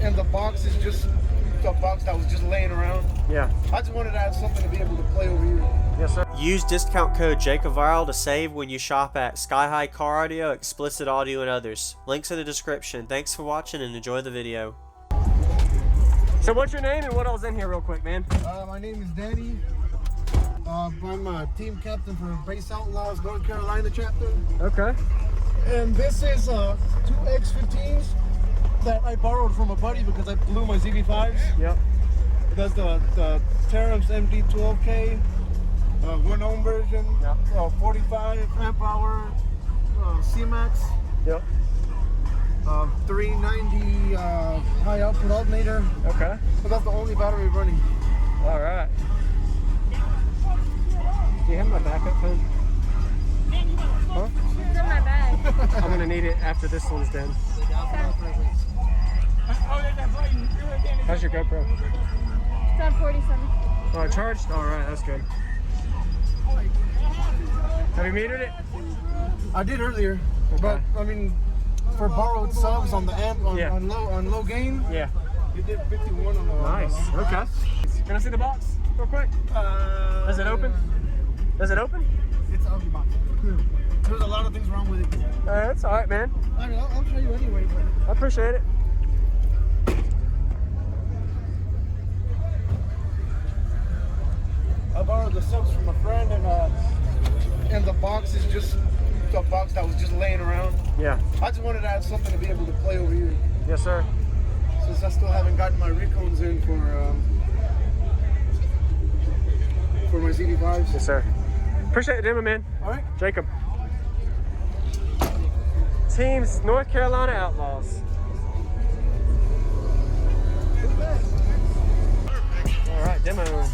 and the box is just a box that was just laying around. Yeah. I just wanted to have something to be able to play over here. Yes, sir. Use discount code JACOBVIRAL to save when you shop at Sky High Car Audio, Explicit Audio, and others. Links in the description. Thanks for watching and enjoy the video. So what's your name and what all's in here real quick, man? My name is Danny. I'm a team captain for Base Outlaws, North Carolina chapter. Okay. And this is two X15s that I borrowed from a buddy because I blew my ZV5s. Yep. That's the Terrams MD12K, 1-ohm version, Yep. 45 amp hour C-Max. Yep. 390 high output alternator. Okay. But that's the only battery running. All right. Do you have my backup phone? Huh? It's in my bag. I'm gonna need it after this one's done. How's your GoPro? It's on 47. Oh, charged? All right, that's good. Have you metered it? I did earlier, Okay. but I mean, for borrowed subs on the amp on, Yeah. on low gain, Yeah. you did 51 on the. Nice. Okay. Can I see the box real quick? Is it open? Does it open? It's ugly box. There's a lot of things wrong with it. That's all right, man. I mean, I'll show you anyway. But I appreciate it. I borrowed the subs from a friend, and the box is just a box that was just laying around. Yeah. I just wanted to have something to be able to play over here, Yes, sir. since I still haven't gotten my recones in for my ZD5s. Yes, sir. Appreciate it, Dimma, man. All right. Jacob. Teams North Carolina Outlaws. All right, demo.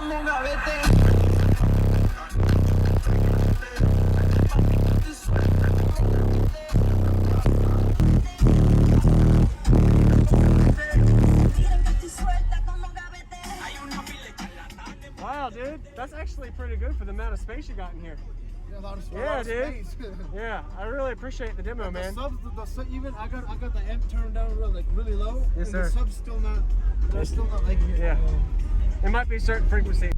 como un gavete. Wow, dude, that's actually pretty good for the amount of space you got in here. Yeah, a lot of Yeah, dude. space. Yeah, I really appreciate the demo, man. The sub, even I got the amp turned down really low. Yes, and sir. The sub's still not. They're still not liking it. Yeah. It might be certain frequency.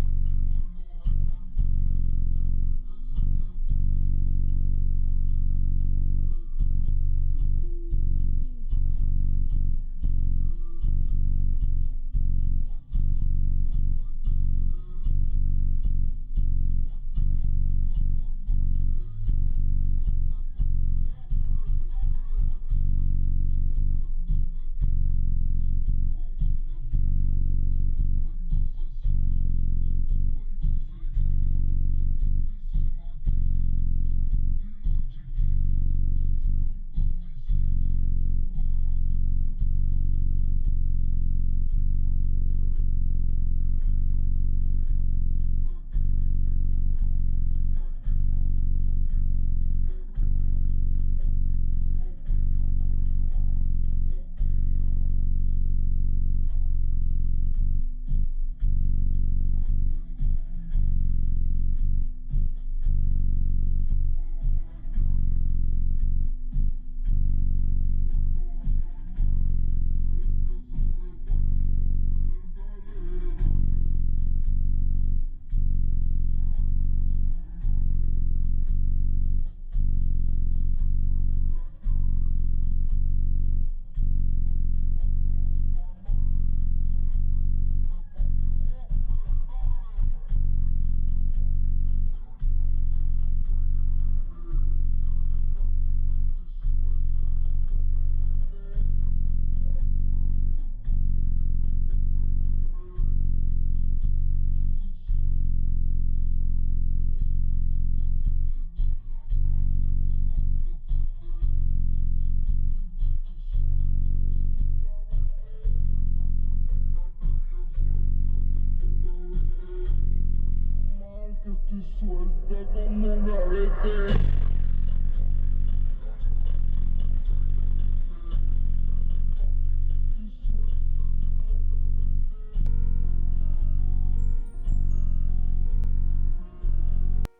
Suelta como un gavete.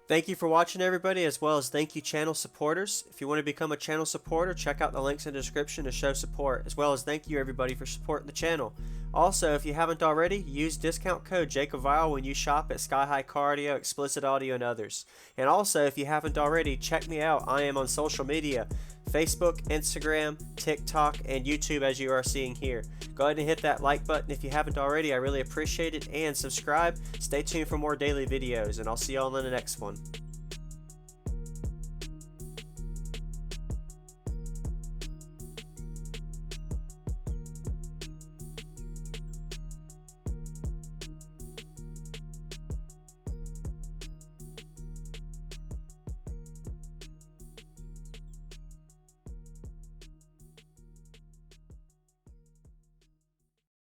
Thank you for watching, everybody, as well as thank you channel supporters. If you want to become a channel supporter, check out the links in the description to show support, as well as thank you everybody for supporting the channel. Also, if you haven't already, use discount code JACOBVIRAL when you shop at Sky High Car Audio, Explicit Audio, and others. And also, if you haven't already, check me out. I am on social media, Facebook, Instagram, TikTok, and YouTube, as you are seeing here. Go ahead and hit that like button if you haven't already. I really appreciate it. And subscribe. Stay tuned for more daily videos, and I'll see y'all in the next one.